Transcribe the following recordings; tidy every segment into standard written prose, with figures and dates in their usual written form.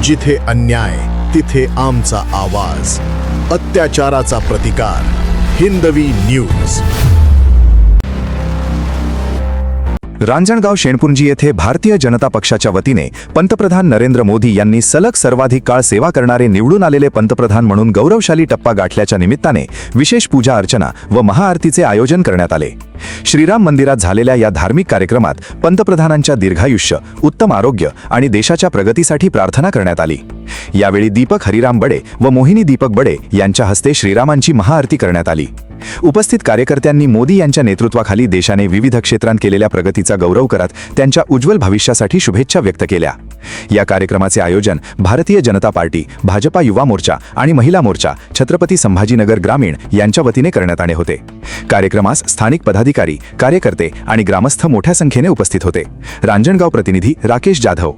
जिथे अन्याय तिथे आमचा आवाज, अत्याचाराचा प्रतिकार. हिंदवी न्यूज. रांजणगाव शेणपुंजी येथे भारतीय जनता पक्षाच्या वतीने पंतप्रधान नरेंद्र मोदी यांनी सलग सर्वाधिक काळ सेवा करणारे निवडून आलेले पंतप्रधान म्हणून गौरवशाली टप्पा गाठल्याच्या निमित्ताने विशेष पूजा अर्चना व महाआरतीचे आयोजन करण्यात आले. श्रीराम मंदिरात झालेल्या या धार्मिक कार्यक्रमात पंतप्रधानांच्या दीर्घायुष्य, उत्तम आरोग्य आणि देशाच्या प्रगतीसाठी प्रार्थना करण्यात आली. यावेळी दीपक हरिराम बडे व मोहिनी दीपक बडे यांच्या हस्ते श्रीरामांची महाआरती करण्यात आली. उपस्थित कार्यकर्त्यांनी मोदी यांच्या नेतृत्वाखाली देशाने विविध क्षेत्रांत केलेल्या प्रगतीचा गौरव करत त्यांच्या उज्ज्वल भविष्यासाठी शुभेच्छा व्यक्त केल्या. या कार्यक्रमाचे आयोजन भारतीय जनता पार्टी, भाजपा युवा मोर्चा आणि महिला मोर्चा, छत्रपती संभाजीनगर ग्रामीण यांच्या वतीने करण्यात आले होते. कार्यक्रमास स्थानिक पदाधिकारी, कार्यकर्ते आणि ग्रामस्थ मोठ्या संख्येने उपस्थित होते. रांजणगाव प्रतिनिधी राकेश जाधव.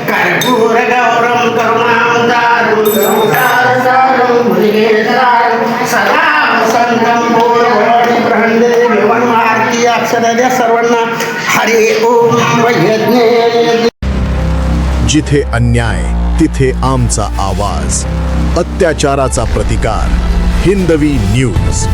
कर्पूर गौरम करुणावतारं संसारसारं भुजगेन्द्रारं सदा वसन्तं पूर्ववाणी प्रहंदे विवन्मार्गी अक्षरद्या सर्वांना हरि ओम यज्ञे. जिथे अन्याय तिथे आमचा आवाज, अत्याचाराचा प्रतिकार. हिंदवी न्यूज.